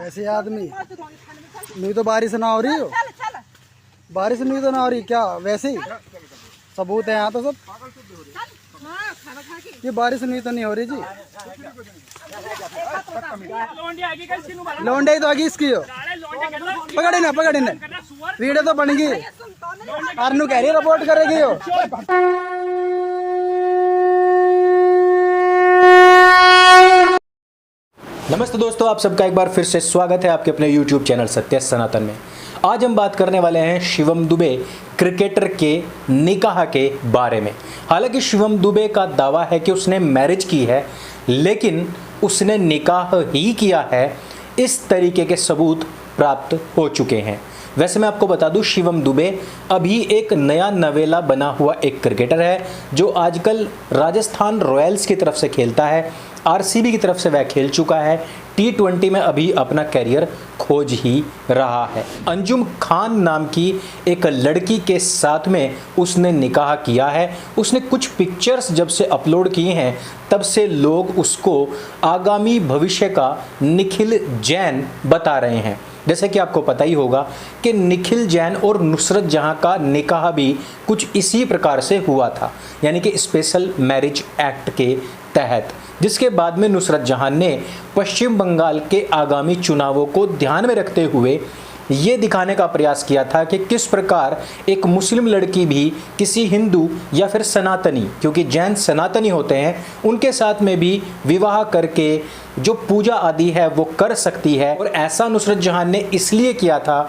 ऐसे आदमी नहीं तो बारिश ना हो रही हो, बारिश नहीं तो ना हो रही क्या, वैसे ही सबूत है यहाँ तो सब। ये बारिश नहीं तो नहीं हो रही जी, लौंडे तो आगे इसकी हो। पकड़े ना वीडियो तो बन गई, आरनू कह रही रिपोर्ट करेगी हो। नमस्ते दोस्तों, आप सबका एक बार फिर से स्वागत है आपके अपने YouTube चैनल सत्य सनातन में। आज हम बात करने वाले हैं शिवम दुबे क्रिकेटर के निकाह के बारे में। हालांकि शिवम दुबे का दावा है कि उसने मैरिज की है, लेकिन उसने निकाह ही किया है, इस तरीके के सबूत प्राप्त हो चुके हैं। वैसे मैं आपको बता दूं, शिवम दुबे अभी एक नया नवेला बना हुआ एक क्रिकेटर है जो आजकल राजस्थान रॉयल्स की तरफ से खेलता है। आरसीबी की तरफ से वह खेल चुका है। T20 में अभी अपना कैरियर खोज ही रहा है। अंजुम खान नाम की एक लड़की के साथ में उसने निकाह किया है। उसने कुछ पिक्चर्स जब से अपलोड किए हैं, तब से लोग उसको आगामी भविष्य का निखिल जैन बता रहे हैं। जैसे कि आपको पता ही होगा कि निखिल जैन और नुसरत जहां का निकाह भी कुछ इसी प्रकार से हुआ था, यानी कि स्पेशल मैरिज एक्ट के तहत, जिसके बाद में नुसरत जहां ने पश्चिम बंगाल के आगामी चुनावों को ध्यान में रखते हुए ये दिखाने का प्रयास किया था कि किस प्रकार एक मुस्लिम लड़की भी किसी हिंदू या फिर सनातनी, क्योंकि जैन सनातनी होते हैं, उनके साथ में भी विवाह करके जो पूजा आदि है वो कर सकती है। और ऐसा नुसरत जहां ने इसलिए किया था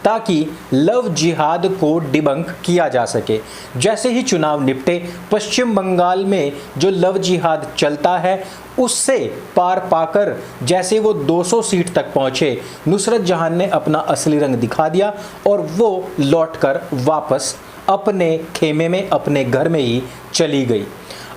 ताकि लव जिहाद को डिबंक किया जा सके। जैसे ही चुनाव निपटे, पश्चिम बंगाल में जो लव जिहाद चलता है उससे पार पाकर जैसे वो 200 सीट तक पहुंचे, नुसरत जहां ने अपना असली रंग दिखा दिया और वो लौटकर वापस अपने खेमे में, अपने घर में ही चली गई।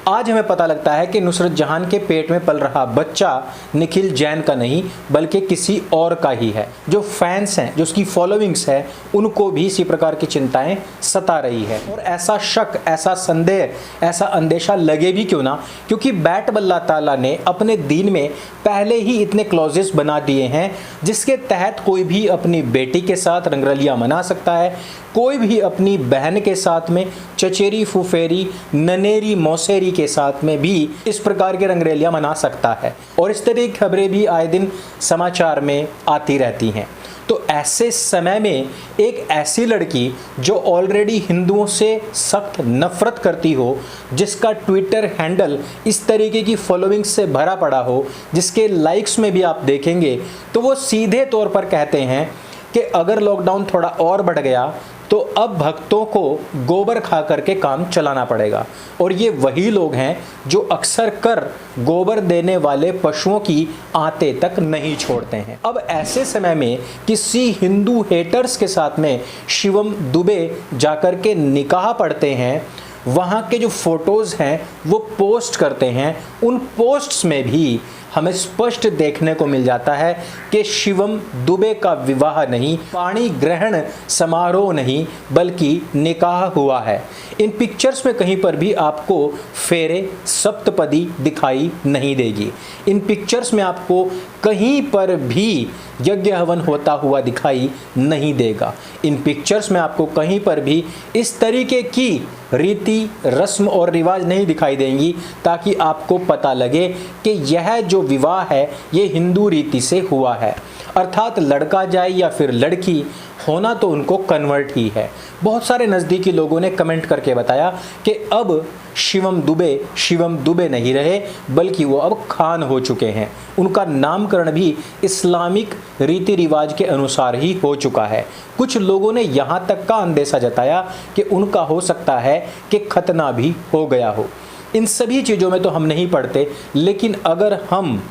आज हमें पता लगता है कि नुसरत जहां के पेट में पल रहा बच्चा निखिल जैन का नहीं बल्कि किसी और का ही है। जो फैंस हैं, जो उसकी फॉलोइंग्स है, उनको भी इसी प्रकार की चिंताएं सता रही है। और ऐसा शक, ऐसा संदेह, ऐसा अंदेशा लगे भी क्यों ना, क्योंकि बैट बल्ला ताला ने अपने दीन में पहले ही इतने क्लॉजेस बना दिए हैं जिसके तहत कोई भी अपनी बेटी के साथ रंगरलियां मना सकता है, कोई भी अपनी बहन के साथ में चचेरी फुफेरी ननेरी मौसेरी के साथ में भी इस प्रकार के रंगरेलियां मना सकता है। और इस तरह की खबरें भी आए दिन समाचार में आती रहती हैं। तो ऐसे समय में एक ऐसी लड़की जो ऑलरेडी हिंदुओं से सख्त नफरत करती हो, जिसका ट्विटर हैंडल इस तरीके की फॉलोइंग से भरा पड़ा हो, जिसके लाइक्स में भी आप देखेंगे तो वो सीधे तौर पर कहते हैं कि अगर लॉकडाउन थोड़ा और बढ़ गया तो अब भक्तों को गोबर खा करके काम चलाना पड़ेगा। और ये वही लोग हैं जो अक्सर कर गोबर देने वाले पशुओं की आते तक नहीं छोड़ते हैं। अब ऐसे समय में किसी हिंदू हेटर्स के साथ में शिवम दुबे जाकर के निकाह पढ़ते हैं, वहाँ के जो फोटोज़ हैं वो पोस्ट करते हैं। उन पोस्ट्स में भी हमें स्पष्ट देखने को मिल जाता है कि शिवम दुबे का विवाह नहीं, पाणी ग्रहण समारोह नहीं, बल्कि निकाह हुआ है। इन पिक्चर्स में कहीं पर भी आपको फेरे सप्तपदी दिखाई नहीं देगी। इन पिक्चर्स में आपको कहीं पर भी यज्ञ हवन होता हुआ दिखाई नहीं देगा। इन पिक्चर्स में आपको कहीं पर भी इस तरीके की रीति रस्म और रिवाज नहीं दिखाई देंगी ताकि आपको पता लगे कि यह जो विवाह है ये हिंदू रीति से हुआ है। अर्थात लड़का जाए या फिर लड़की, होना तो उनको कन्वर्ट ही है। बहुत सारे नज़दीकी लोगों ने कमेंट करके बताया कि अब शिवम दुबे नहीं रहे, बल्कि वो अब खान हो चुके हैं। उनका नामकरण भी इस्लामिक रीति रिवाज के अनुसार ही हो चुका है। कुछ लोगों ने यहाँ तक का अंदेशा जताया कि उनका हो सकता है कि खतना भी हो गया हो। इन सभी चीज़ों में तो हम नहीं पढ़ते, लेकिन अगर हम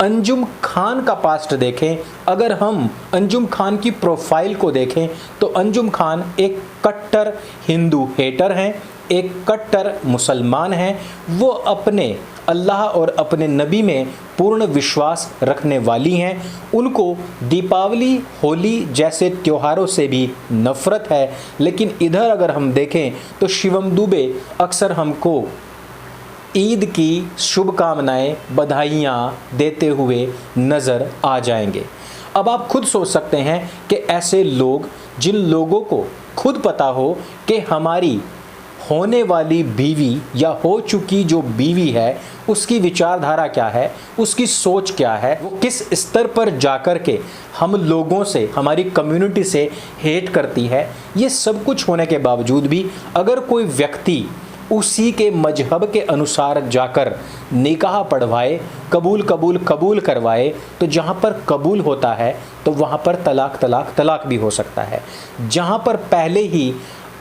अंजुम खान का पास्ट देखें, अगर हम अंजुम खान की प्रोफाइल को देखें, तो अंजुम खान एक कट्टर हिंदू हेटर हैं, एक कट्टर मुसलमान हैं। वो अपने अल्लाह और अपने नबी में पूर्ण विश्वास रखने वाली हैं। उनको दीपावली, होली जैसे त्योहारों से भी नफ़रत है। लेकिन इधर अगर हम देखें तो शिवम दुबे अक्सर हमको ईद की शुभकामनाएं, बधाइयाँ देते हुए नज़र आ जाएंगे। अब आप खुद सोच सकते हैं कि ऐसे लोग, जिन लोगों को खुद पता हो कि हमारी होने वाली बीवी या हो चुकी जो बीवी है उसकी विचारधारा क्या है, उसकी सोच क्या है, वो किस स्तर पर जाकर के हम लोगों से, हमारी कम्युनिटी से हेट करती है, ये सब कुछ होने के बावजूद भी अगर कोई व्यक्ति उसी के मजहब के अनुसार जाकर निकाह पढ़वाए, कबूल करवाए, तो जहाँ पर कबूल होता है तो वहाँ पर तलाक भी हो सकता है। जहाँ पर पहले ही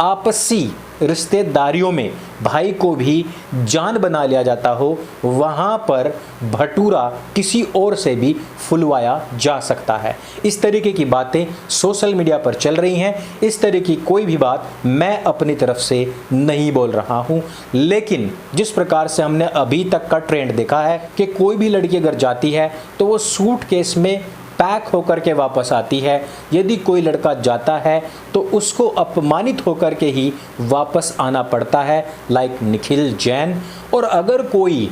आपसी रिश्तेदारियों में भाई को भी जान बना लिया जाता हो, वहाँ पर भटूरा किसी और से भी फुलवाया जा सकता है। इस तरीके की बातें सोशल मीडिया पर चल रही हैं। इस तरह की कोई भी बात मैं अपनी तरफ से नहीं बोल रहा हूँ, लेकिन जिस प्रकार से हमने अभी तक का ट्रेंड देखा है कि कोई भी लड़की अगर जाती है तो वो सूटकेस में पैक होकर के वापस आती है। यदि कोई लड़का जाता है तो उसको अपमानित होकर के ही वापस आना पड़ता है, लाइक निखिल जैन। और अगर कोई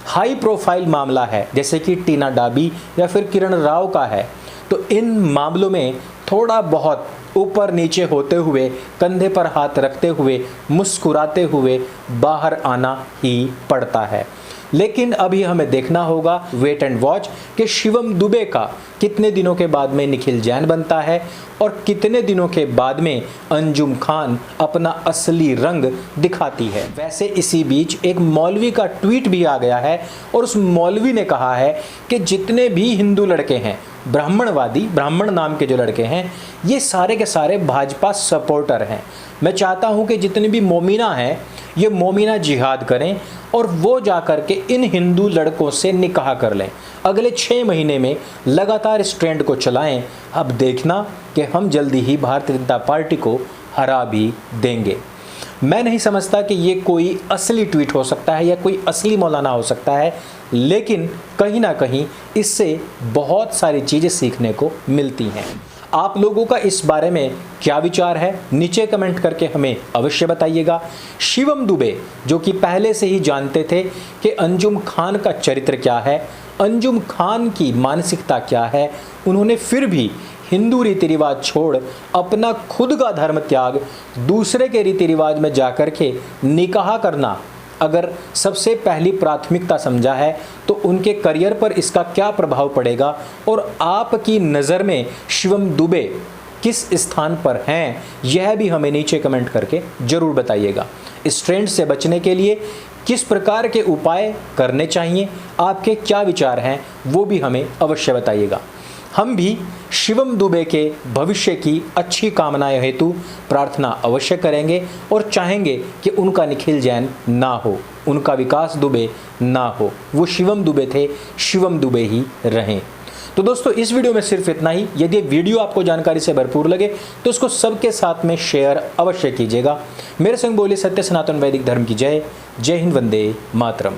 हाई प्रोफाइल मामला है जैसे कि टीना डाबी या फिर किरण राव का है, तो इन मामलों में थोड़ा बहुत ऊपर नीचे होते हुए, कंधे पर हाथ रखते हुए, मुस्कुराते हुए बाहर आना ही पड़ता है। लेकिन अभी हमें देखना होगा, वेट एंड वॉच, कि शिवम दुबे का कितने दिनों के बाद में निखिल जैन बनता है और कितने दिनों के बाद में अंजुम खान अपना असली रंग दिखाती है। वैसे इसी बीच एक मौलवी का ट्वीट भी आ गया है और उस मौलवी ने कहा है कि जितने भी हिंदू लड़के हैं, ब्राह्मणवादी, ब्राह्मण नाम के जो लड़के हैं, ये सारे के सारे भाजपा सपोर्टर हैं। मैं चाहता हूं कि जितनी भी मोमिना हैं ये मोमिना जिहाद करें और वो जाकर के इन हिंदू लड़कों से निकाह कर लें। अगले 6 महीने में लगातार इस ट्रेंड को चलाएं। अब देखना कि हम जल्दी ही भारतीय जनता पार्टी को हरा भी देंगे। मैं नहीं समझता कि ये कोई असली ट्वीट हो सकता है या कोई असली मौलाना हो सकता है, लेकिन कहीं ना कहीं इससे बहुत सारी चीज़ें सीखने को मिलती हैं। आप लोगों का इस बारे में क्या विचार है, नीचे कमेंट करके हमें अवश्य बताइएगा। शिवम दुबे, जो कि पहले से ही जानते थे कि अंजुम खान का चरित्र क्या है, अंजुम खान की मानसिकता क्या है, उन्होंने फिर भी हिंदू रीति रिवाज छोड़ अपना खुद का धर्म त्याग दूसरे के रीति रिवाज में जाकर के निकाह करना अगर सबसे पहली प्राथमिकता समझा है, तो उनके करियर पर इसका क्या प्रभाव पड़ेगा और आपकी नज़र में शिवम दुबे किस स्थान पर हैं, यह भी हमें नीचे कमेंट करके ज़रूर बताइएगा। इस ट्रेंड से बचने के लिए किस प्रकार के उपाय करने चाहिए, आपके क्या विचार हैं, वो भी हमें अवश्य बताइएगा। हम भी शिवम दुबे के भविष्य की अच्छी कामनाएं हेतु प्रार्थना अवश्य करेंगे और चाहेंगे कि उनका निखिल जैन ना हो, उनका विकास दुबे ना हो, वो शिवम दुबे थे, शिवम दुबे ही रहें। तो दोस्तों इस वीडियो में सिर्फ इतना ही। यदि वीडियो आपको जानकारी से भरपूर लगे तो उसको सबके साथ में शेयर अवश्य कीजिएगा। मेरे संग बोले सत्य सनातन वैदिक धर्म की जय। जय हिंद, वंदे मातरम।